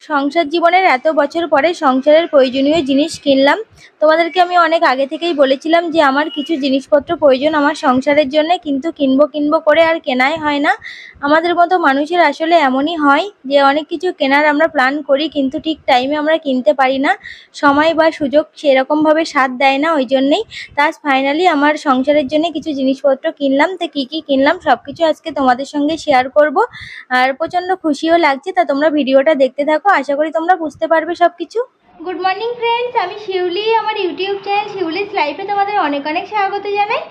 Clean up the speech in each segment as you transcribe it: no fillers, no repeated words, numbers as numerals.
সংসার জীবনের এত বছর পরে সংসারের প্রয়োজনীয় জিনিস কিনলাম। তোমাদেরকে আমি অনেক আগে থেকেই বলেছিলাম যে আমার কিছু জিনিসপত্র প্রয়োজন আমার সংসারের জন্য, কিন্তু কিনবো কিনবো করে আর কেনাই হয় না। আমাদের মতো মানুষের আসলে এমনই হয় যে অনেক কিছু কেনার আমরা প্ল্যান করি, কিন্তু ঠিক টাইমে আমরা কিনতে পারি না। সময় বা সুযোগ সেরকমভাবে সাথ দেয় না, ওই জন্যেই ফাইনালি আমার সংসারের জন্য কিছু জিনিসপত্র কিনলাম। তো কী কী কিনলাম সব কিছু আজকে তোমাদের সঙ্গে শেয়ার করব। আর প্রচন্ড খুশিও লাগছে, তা তোমরা ভিডিওটা দেখতে থাকো, আশা করি তোমরা বুঝতে পারবে সব কিছু। গুড মর্নিং ফ্রেন্ডস, আমি শিউলি। আমার ইউটিউব চ্যানেল শিউলিস লাইফে তোমাদের অনেক অনেক স্বাগত জানাই।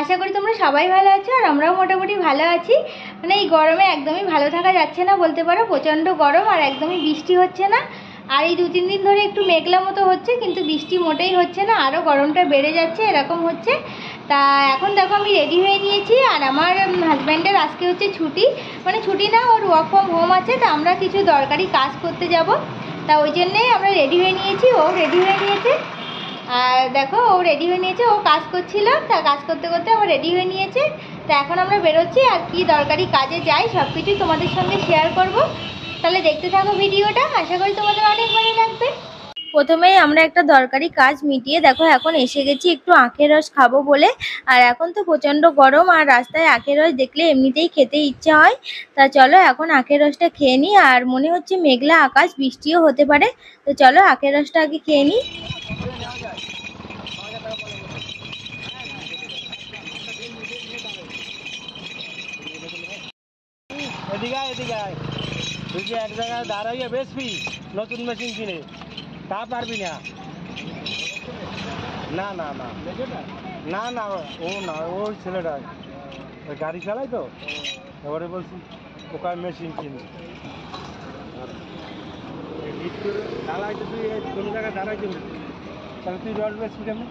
আশা করি তোমরা সবাই ভালো আছো, আর আমরাও মোটামুটি ভালো আছি। মানে এই গরমে একদমই ভালো থাকা যাচ্ছে না বলতে পারো, প্রচণ্ড গরম, আর একদমই বৃষ্টি হচ্ছে না। আর এই 2-3 দিন ধরে একটু মেঘলা মতো হচ্ছে, কিন্তু বৃষ্টি মোটেই হচ্ছে না, আরও গরমটা বেড়ে যাচ্ছে, এরকম হচ্ছে। তা এখন দেখো আমি রেডি হয়ে নিয়েছি, আর আমার হাজব্যান্ডের আজকে হচ্ছে ছুটি, মানে ছুটি না, ওর ওয়ার্ক ফ্রম হোম আছে। তা আমরা কিছু দরকারি কাজ করতে যাব, তা ওই জন্যেই আমরা রেডি হয়ে নিয়েছি, ও রেডি হয়ে নিয়েছে। আর দেখো ও রেডি হয়ে নিয়েছে, ও কাজ করছিল, তা কাজ করতে করতে আমার রেডি হয়ে নিয়েছে। তা এখন আমরা বেরোচ্ছি, আর কি দরকারি কাজে যাই সব কিছুই তোমাদের সঙ্গে শেয়ার করব। তাহলে দেখতে থাকো ভিডিওটা, আশা করি তোমাদের অনেক ভালো লাগবে। প্রথমেই আমরা একটা দরকারি কাজ মিটিয়ে দেখো এখন এসে গেছি একটু আখের রস খাবো বলে। আর এখন তো প্রচণ্ড গরম, আর রাস্তায় আখের রস দেখলে এমনিতেই খেতে ইচ্ছা হয়। তা চলো এখন আখের রসটা খেয়ে নিই, আর মনে হচ্ছে মেঘলা আকাশ, বৃষ্টিও হতে পারে। তো চলো আখের রসটা আগে খেয়ে নিই। এদিকে এদিকে তুই যে এক জায়গায় দাঁড়াইয়া বেসবি নতুন মেশিন কিনে, তা পারবি না। না না না না না, ও না, ওই ছেলেটা ওই গাড়ি চালাই তো, এবারে বলছি ওখানে মেশিন কিনে দাঁড়াইতে, তুই কোনো জায়গায় দাঁড়াইতে, তাহলে তুই রড বেসবি কেমন?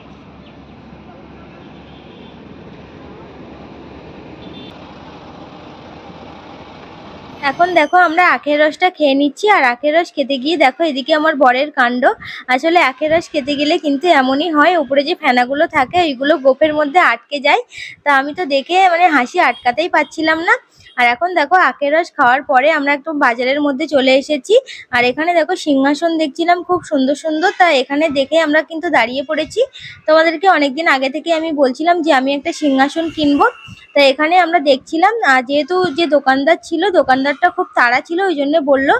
এখন দেখো আমরা আখের রসটা খেয়ে নিচ্ছি, আর আখের রস খেতে গিয়ে দেখো এদিকে আমার বরের কাণ্ড। আসলে আখের রস খেতে গেলে কিন্তু এমনই হয়, উপরে যে ফেনাগুলো থাকে ওইগুলো গোফের মধ্যে আটকে যায়। তা আমি তো দেখে মানে হাসি আটকাতেই পারছিলাম না। আর এখন দেখো আখের রস খাওয়ার পরে আমরা একটু বাজারের মধ্যে চলে এসেছি। আর এখানে দেখো সিংহাসন দেখছিলাম খুব সুন্দর সুন্দর, তা এখানে দেখে আমরা কিন্তু দাঁড়িয়ে পড়েছি। তোমাদেরকে অনেকদিন আগে থেকে আমি বলছিলাম যে আমি একটা সিংহাসন কিনবো। তা এখানে আমরা দেখছিলাম, যেহেতু যে দোকানদার ছিল, দোকানদারটা খুব তাড়া ছিল, ওই জন্য বললো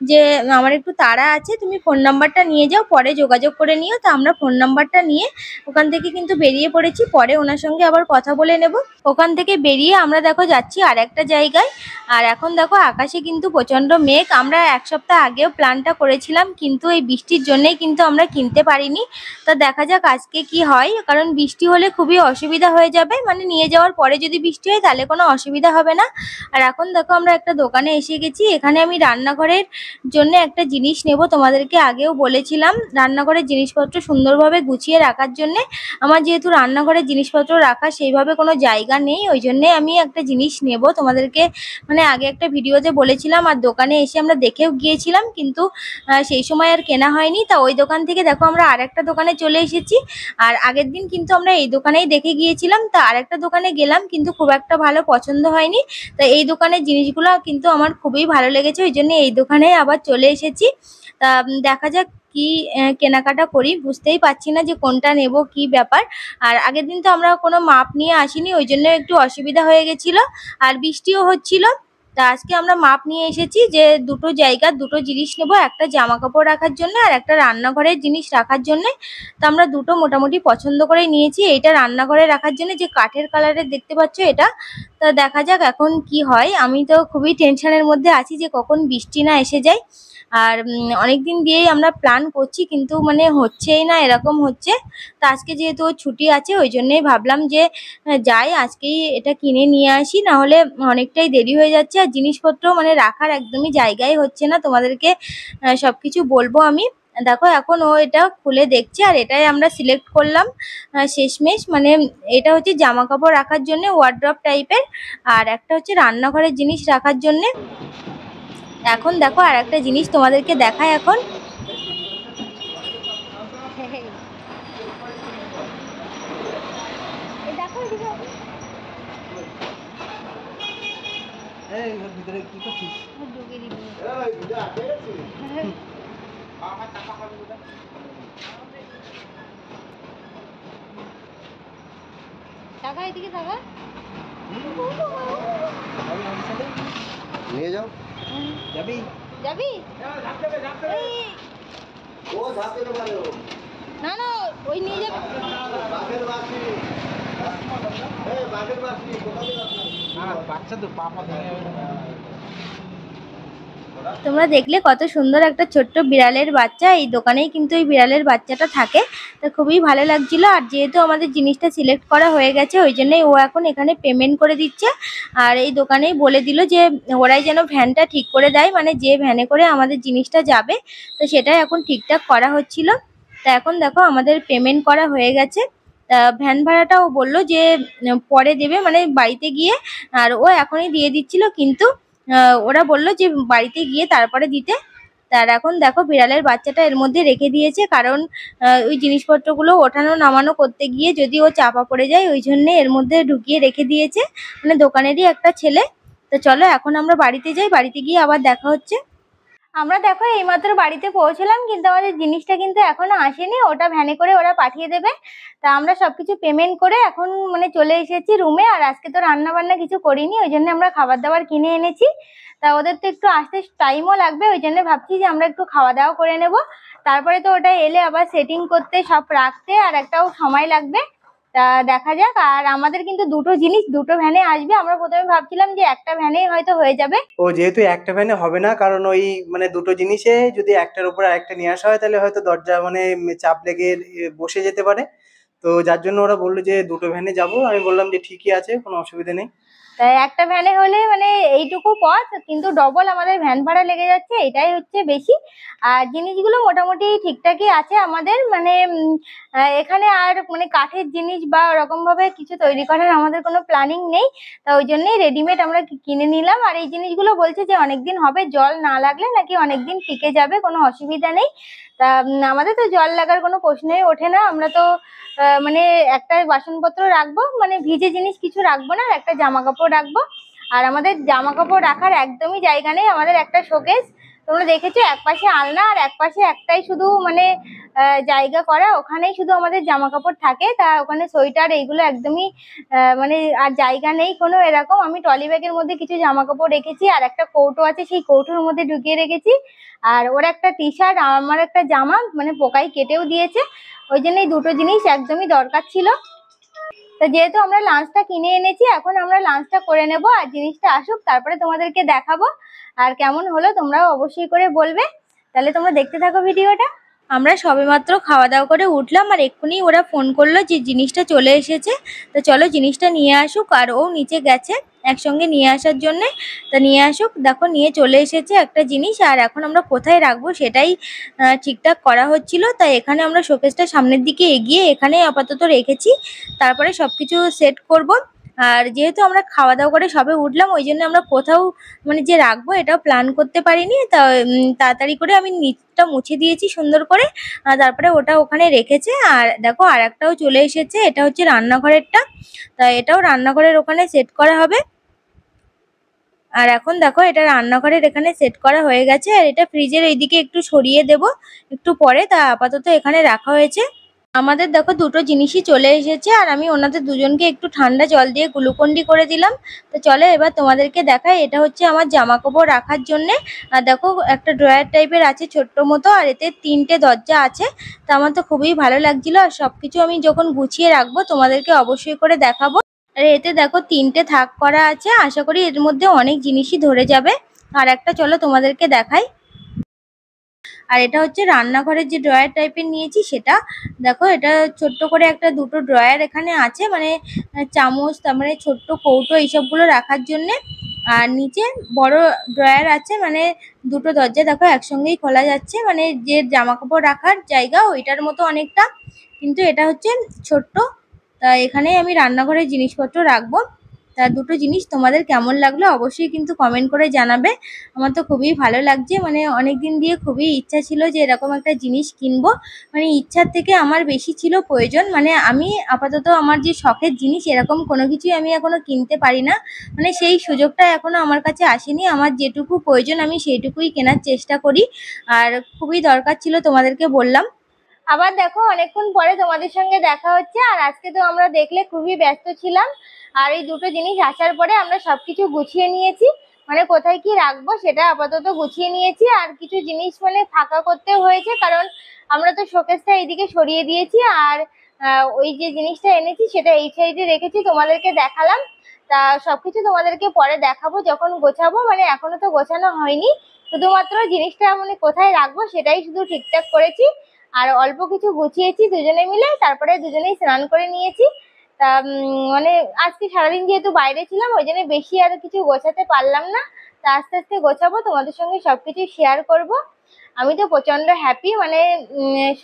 যে আমার একটু তাড়া আছে, তুমি ফোন নাম্বারটা নিয়ে যাও, পরে যোগাযোগ করে নিও। তা আমরা ফোন নাম্বারটা নিয়ে ওখান থেকে কিন্তু বেরিয়ে পড়েছি, পরে ওনার সঙ্গে আবার কথা বলে নেব। ওখান থেকে বেরিয়ে আমরা দেখো যাচ্ছি আর একটা জায়গায়। আর এখন দেখো আকাশে কিন্তু প্রচণ্ড মেঘ। আমরা 1 সপ্তাহ আগেও প্ল্যানটা করেছিলাম, কিন্তু এই বৃষ্টির জন্যেই কিন্তু আমরা কিনতে পারিনি। তা দেখা যাক আজকে কি হয়, কারণ বৃষ্টি হলে খুবই অসুবিধা হয়ে যাবে, মানে নিয়ে যাওয়ার পরে যদি বৃষ্টি হয় তাহলে কোনো অসুবিধা হবে না। আর এখন দেখো আমরা একটা দোকানে এসে গেছি, এখানে আমি রান্নাঘরের জন্য একটা জিনিস নেব। তোমাদেরকে আগেও বলেছিলাম রান্নাঘরের জিনিসপত্র সুন্দরভাবে গুছিয়ে রাখার জন্যে। আমার যেহেতু রান্নাঘরের জিনিসপত্র রাখার সেইভাবে কোনো জায়গা নেই, ওই জন্যে আমি একটা জিনিস নেব। তোমাদেরকে মানে আগে একটা ভিডিওতে বলেছিলাম, আর দোকানে এসে আমরা দেখেও গিয়েছিলাম, কিন্তু সেই সময় আর কেনা হয়নি। তা ওই দোকান থেকে দেখো আমরা আরেকটা দোকানে চলে এসেছি। আর আগের দিন কিন্তু আমরা এই দোকানেই দেখে গিয়েছিলাম, তা আরেকটা দোকানে গেলাম, কিন্তু খুব একটা ভালো পছন্দ হয়নি। তা এই দোকানের জিনিসগুলো কিন্তু আমার খুবই ভালো লেগেছে, ওই জন্য এই দোকানে আবার চলে এসেছি। তা দেখা যাক কি কেনাকাটা করি, বুঝতেই পারছি না যে কোনটা নেব, কি ব্যাপার। আর আগের দিন তো আমরা কোনো মাপ নিয়ে আসিনি, ওই জন্য একটু অসুবিধা হয়ে গেছিলো, আর বৃষ্টিও হচ্ছিল। তা আজকে আমরা মাপ নিয়ে এসেছি যে দুটো জায়গার দুটো জিনিস নেব, একটা জামা কাপড় রাখার জন্য আর একটা রান্নাঘরের জিনিস রাখার জন্য। তো আমরা দুটো মোটামুটি পছন্দ করে নিয়েছি। এইটা রান্নাঘরে রাখার জন্য, যে কাঠের কালারের দেখতে পাচ্ছ এটা। তা দেখা যাক এখন কি হয়। আমি তো খুবই টেনশনের মধ্যে আছি যে কখন বৃষ্টি না এসে যায়। আর অনেক দিন দিয়েই আমরা প্ল্যান করছি, কিন্তু মানে হচ্ছেই না, এরকম হচ্ছে। তা আজকে যেহেতু ওর ছুটি আছে, ওই জন্যেই ভাবলাম যে যাই আজকেই এটা কিনে নিয়ে আসি, না হলে অনেকটাই দেরি হয়ে যাচ্ছে, আর জিনিসপত্র মানে রাখার একদমই জায়গাই হচ্ছে না। তোমাদেরকে সবকিছু বলবো আমি। দেখো এখন ও এটা খুলে দেখছে, আর এটাই আমরা সিলেক্ট করলাম শেষমেশ। মানে এটা হচ্ছে জামা কাপড় রাখার জন্য, ওয়ার্ড্রপ টাইপের, আর একটা হচ্ছে রান্নাঘরের জিনিস রাখার জন্যে। এখন দেখো আর একটা জিনিস তোমাদেরকে দেখায় এখন। টাকা এদিকে টাকা নিয়ে যাও। যাবি? যাবি? ও ধাপে পারো। না না ওই নিয়ে যাবে। বাঘের বাসি। বাঘের বাসি কোথায় যাবে? না বাচ্চা তো পা ভেঙে তোমরা দেখলে কত সুন্দর একটা ছোট্ট বিড়ালের বাচ্চা। এই দোকানেই কিন্তু এই বিড়ালের বাচ্চাটা থাকে। তো খুবই ভালো লাগছিল। আর যেহেতু আমাদের জিনিসটা সিলেক্ট করা হয়ে গেছে ওই জন্যই ও এখন এখানে পেমেন্ট করে দিচ্ছে। আর এই দোকানেই বলে দিল যে ওরাই যেন ভ্যানটা ঠিক করে দেয়, মানে যে ভ্যানে করে আমাদের জিনিসটা যাবে তো সেটাই এখন ঠিকঠাক করা হচ্ছিল। তা এখন দেখো আমাদের পেমেন্ট করা হয়ে গেছে। তা ভ্যান ভাড়াটা ও বললো যে পরে দেবে, মানে বাড়িতে গিয়ে। আর ও এখনই দিয়ে দিচ্ছিল, কিন্তু ওরা বললো যে বাড়িতে গিয়ে তারপরে দিতে। তার এখন দেখো বিড়ালের বাচ্চাটা এর মধ্যে রেখে দিয়েছে, কারণ ওই জিনিসপত্রগুলো ওঠানো নামানো করতে গিয়ে যদি ও চাপা পড়ে যায় ওই জন্যে এর মধ্যে ঢুকিয়ে রেখে দিয়েছে, মানে দোকানেরই একটা ছেলে। তো চলো এখন আমরা বাড়িতে যাই, বাড়িতে গিয়ে আবার দেখা হচ্ছে। আমরা দেখো এইমাত্র বাড়িতে পৌঁছলাম, কিন্তু আমাদের জিনিসটা কিন্তু এখনো আসেনি, ওটা ভ্যানে করে ওরা পাঠিয়ে দেবে। তা আমরা সবকিছু পেমেন্ট করে এখন মানে চলে এসেছি রুমে। আর আজকে তো রান্না বান্না কিছু করিনি, ওই জন্য আমরা খাবার দাবার কিনে এনেছি। তা ওদের তো একটু আসতে টাইমও লাগবে, ওই জন্য ভাবছি যে আমরা একটু খাওয়া দাওয়া করে নেব। তারপরে তো ওটা এলে আবার সেটিং করতে সব রাখতে আর একটাও সময় লাগবে। তা দেখা যাক। আর আমাদের কিন্তু দুটো জিনিস দুটো ভ্যানে আসবে। আমরা প্রথমে ভাবছিলাম যে একটা ভ্যানেই হয়তো হয়ে যাবে। ও যেহেতু একটা ভ্যানে হবে না, কারণ ওই মানে দুটো জিনিসে যদি একটার উপর আরেকটা নিয়ে আসা হয় তাহলে হয়তো দরজা মানে চাপ লেগে বসে যেতে পারে। তো যার জন্য ওরা বললো যে দুটো ভ্যানে যাব। আমি বললাম যে ঠিকই আছে, কোনো অসুবিধা নেই। তাই একটা ভ্যানে হলে মানে এইটুকু পথ, কিন্তু ডবল আমাদের ভ্যান ভাড়া লেগে যাচ্ছে, এটাই হচ্ছে বেশি। আর জিনিসগুলো মোটামুটি ঠিকঠাকই আছে আমাদের, মানে এখানে আর মানে কাঠের জিনিস বা ওরকম ভাবে কিছু তৈরি করার আমাদের কোনো প্ল্যানিং নেই। তা ওই জন্যই রেডিমেড আমরা কিনে নিলাম। আর এই জিনিসগুলো বলছে যে অনেকদিন হবে, জল না লাগলে নাকি অনেকদিন টিকে যাবে, কোনো অসুবিধা নেই। তা আমাদের তো জল লাগার কোনো প্রশ্নই ওঠে না। আমরা তো মানে একটা বাসনপত্র রাখবো, মানে ভিজে জিনিস কিছু রাখবো না, আর একটা জামা কাপড় রাখবো। আর আমাদের জামা কাপড় রাখার একদমই জায়গা নেই। আমাদের একটা শোকেস, তোমরা দেখেছো, এক পাশে আলনা আর এক পাশে একটাই শুধু মানে জায়গা করা, ওখানেই শুধু আমাদের জামা কাপড় থাকে। তা ওখানে সোয়েটার এইগুলো একদমই মানে আর জায়গা নেই কোনো এরকম। আমি ট্রলি ব্যাগের মধ্যে কিছু জামা কাপড় রেখেছি, আর একটা কৌটো আছে সেই কৌটোর মধ্যে ঢুকিয়ে রেখেছি। আর ওর একটা টি শার্ট, আমার একটা জামা মানে পোকায় কেটেও দিয়েছে, ওই জন্য এই দুটো জিনিস একদমই দরকার ছিল। তা যেহেতু আমরা লাঞ্চটা কিনে এনেছি, এখন আমরা লাঞ্চটা করে নেব আর জিনিসটা আসুক তারপরে তোমাদেরকে দেখাবো। আর কেমন হলো তোমরাও অবশ্যই করে বলবে। তাহলে তোমরা দেখতে থাকো ভিডিওটা। আমরা সবেমাত্র খাওয়া দাওয়া করে উঠলাম, আর এক্ষুনি ওরা ফোন করলো যে জিনিসটা চলে এসেছে। তো চলো জিনিসটা নিয়ে আসুক। আর ও নিচে গেছে একসঙ্গে নিয়ে আসার জন্যে। তা নিয়ে আসুক, দেখো নিয়ে চলে এসেছে একটা জিনিস। আর এখন আমরা কোথায় রাখবো সেটাই ঠিকঠাক করা হচ্ছিল। তাই এখানে আমরা শোকেসটা সামনের দিকে এগিয়ে এখানে আপাতত রেখেছি, তারপরে সবকিছু সেট করব। আর যেহেতু আমরা খাওয়া দাওয়া করে সবে উঠলাম ওই জন্য আমরা কোথাও মানে যে রাখবো এটাও প্ল্যান করতে পারিনি। তা তাড়াতাড়ি করে আমি নিচটা মুছে দিয়েছি সুন্দর করে, তারপরে ওটা ওখানে রেখেছে। আর দেখো আর একটাও চলে এসেছে, এটা হচ্ছে রান্নাঘরেরটা। তা এটাও রান্নাঘরের ওখানে সেট করা হবে। আর এখন দেখো এটা রান্নাঘরের এখানে সেট করা হয়ে গেছে, আর এটা ফ্রিজের এইদিকে একটু সরিয়ে দেব একটু পরে। তা আপাতত এখানে রাখা হয়েছে। আমাদের দেখো দুটো জিনিসই চলে এসেছে, আর আমি ওনাদের দুজনকে একটু ঠান্ডা জল দিয়ে গ্লুকন্ডি করে দিলাম। তো চলো এবার তোমাদেরকে দেখাই। এটা হচ্ছে আমার জামা কাপড় রাখার জন্যে। আর দেখো একটা ড্রয়ার টাইপের আছে ছোট্ট মতো, আর এতে 3টে দরজা আছে। তো আমার তো খুবই ভালো লাগছিল। আর সবকিছু আমি যখন গুছিয়ে রাখবো তোমাদেরকে অবশ্যই করে দেখাবো। আর এতে দেখো 3টে থাক করা আছে, আশা করি এর মধ্যে অনেক জিনিসই ধরে যাবে। আর একটা চলো তোমাদেরকে দেখাই। আর এটা হচ্ছে রান্নাঘরের যে ড্রয়ার টাইপের নিয়েছি সেটা। দেখো এটা ছোট্ট করে একটা দুটো ড্রয়ার এখানে আছে, মানে চামচ, তার মানে ছোট্ট কৌটো এইসবগুলো রাখার জন্যে। আর নিচে বড় ড্রয়ার আছে, মানে দুটো দরজা দেখো একসঙ্গেই খোলা যাচ্ছে, মানে যে জামা কাপড় রাখার জায়গা ওইটার মতো অনেকটা, কিন্তু এটা হচ্ছে ছোট্ট। তা এখানেই আমি রান্নাঘরের জিনিসপত্র রাখবো। তা দুটো জিনিস তোমাদের কেমন লাগলো অবশ্যই কিন্তু কমেন্ট করে জানাবে। আমার তো খুবই ভালো লাগছে, মানে অনেক দিন দিয়ে খুবই ইচ্ছা ছিল যে এরকম একটা জিনিস কিনবো। মানে ইচ্ছার থেকে আমার বেশি ছিল প্রয়োজন। মানে আমি আপাতত আমার যে শখের জিনিস এরকম কোনো কিছুই আমি এখনো কিনতে পারি না, মানে সেই সুযোগটা এখনো আমার কাছে আসেনি। আমার যেটুকু প্রয়োজন আমি সেইটুকুই কেনার চেষ্টা করি, আর খুবই দরকার ছিল তোমাদেরকে বললাম। আবার দেখো অনেকক্ষণ পরে তোমাদের সঙ্গে দেখা হচ্ছে, আর আজকে তো আমরা দেখলে খুবই ব্যস্ত ছিলাম। আর এই দুটো জিনিস আসার পরে আমরা সবকিছু গুছিয়ে নিয়েছি, মানে কোথায় কি রাখবো সেটা আপাতত গুছিয়ে নিয়েছি। আর কিছু জিনিস মানে ফাঁকা করতে হয়েছে, কারণ আমরা তো শোকেসটা এইদিকে সরিয়ে দিয়েছি। আর ওই যে জিনিসটা এনেছি সেটা এই সাইডে রেখেছি, তোমাদেরকে দেখালাম। তা সবকিছু তোমাদেরকে পরে দেখাবো যখন গোছাবো, মানে এখনো তো গোছানো হয়নি। শুধুমাত্র জিনিসটা মানে কোথায় রাখবো সেটাই শুধু ঠিকঠাক করেছি। আর অল্প কিছু গুছিয়েছি দুজনে মিলে, তারপরে দুজনেই স্নান করে নিয়েছি। তা মানে আজকে সারাদিন যেহেতু বাইরে ছিলাম ওই জন্য বেশি আর কিছু গোছাতে পারলাম না। তা আস্তে আস্তে গোছাবো, তোমাদের সঙ্গে সবকিছু শেয়ার করব। আমি তো প্রচন্ড হ্যাপি, মানে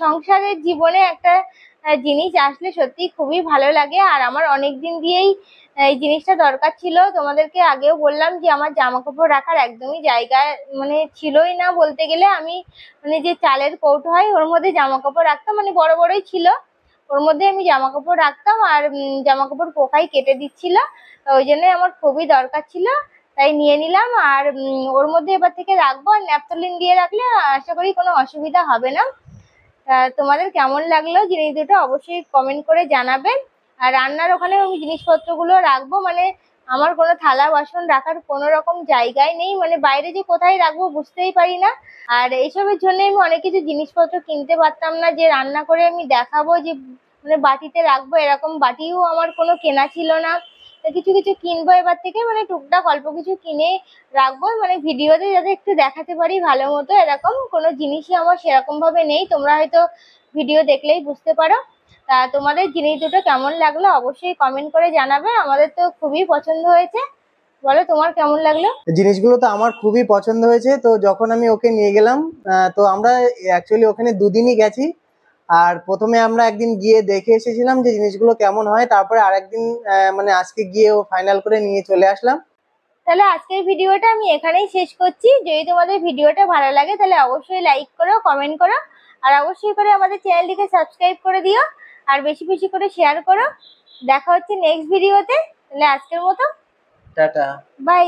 সংসারের জীবনে একটা জিনিস আসলে সত্যি খুবই ভালো লাগে। আর আমার অনেক দিন দিয়েই এই জিনিসটা দরকার ছিল। তোমাদেরকে আগেও বললাম যে আমার জামা কাপড় রাখার একদমই জায়গায় মানে ছিলই না বলতে গেলে। আমি মানে যে চালের কৌটো হয় ওর মধ্যে জামা কাপড় রাখতাম, মানে বড় বড়ই ছিল, ওর মধ্যে আমি জামা কাপড় রাখতাম। আর জামা কাপড় পোকাই কেটে দিচ্ছিল, ওই জন্য আমার খুবই দরকার ছিল, তাই নিয়ে নিলাম। আর ওর মধ্যে এবার থেকে রাখবো, আর ন্যাপথলিন দিয়ে রাখলে আশা করি কোনো অসুবিধা হবে না। তোমাদের কেমন লাগলো জিনিস দুটো অবশ্যই কমেন্ট করে জানাবেন। আর রান্নার ওখানে আমি জিনিসপত্রগুলো রাখবো, মানে আমার কোনো থালা বাসন রাখার কোনো রকম জায়গায় নেই, মানে বাইরে যে কোথায় রাখবো বুঝতেই পারি না। আর এইসবের জন্য আমি অনেক কিছু জিনিসপত্র কিনতে পারতাম না, যে রান্না করে আমি দেখাবো, যে মানে বাটিতে রাখবো এরকম বাটিও আমার কোনো কেনা ছিল না। তো কিছু কিছু কিনবো এবার থেকে, মানে টুকটাক অল্প কিছু কিনে রাখবো, মানে ভিডিওতে যাতে একটু দেখাতে পারি ভালো মতো। এরকম কোনো জিনিসই আমার সেরকম ভাবে নেই, তোমরা হয়তো ভিডিও দেখলেই বুঝতে পারো। তা তোমাদের জিনিস দুটো কেমন লাগলো অবশ্যই কমেন্ট করে জানাবে। আমাদের তো খুবই পছন্দ হয়েছে, বলো তোমার কেমন লাগলো? জিনিসগুলো তো আমার খুবই পছন্দ হয়েছে। তো যখন আমি ওকে নিয়ে গেলাম, তো আমরা অ্যাকচুয়ালি ওখানে দুদিনই গেছি। আর প্রথমে আমরা একদিন গিয়ে দেখে এসেছিলাম যে জিনিসগুলো কেমন হয়, তারপরে আরেকদিন মানে আজকে গিয়ে ও ফাইনাল করে নিয়ে চলে আসলাম। তাহলে আজকের ভিডিওটা আমি এখানেই শেষ করছি। যদি তোমাদের ভিডিওটা ভালো লাগে তাহলে অবশ্যই লাইক করো, কমেন্ট করো, আর অবশ্যই করে আমাদের চ্যানেলটিকে সাবস্ক্রাইব করে দিও, আর বেশি বেশি করে শেয়ার করো। দেখা হচ্ছে নেক্সট ভিডিওতে। তাহলে আজকের মতো টাটা। বাই।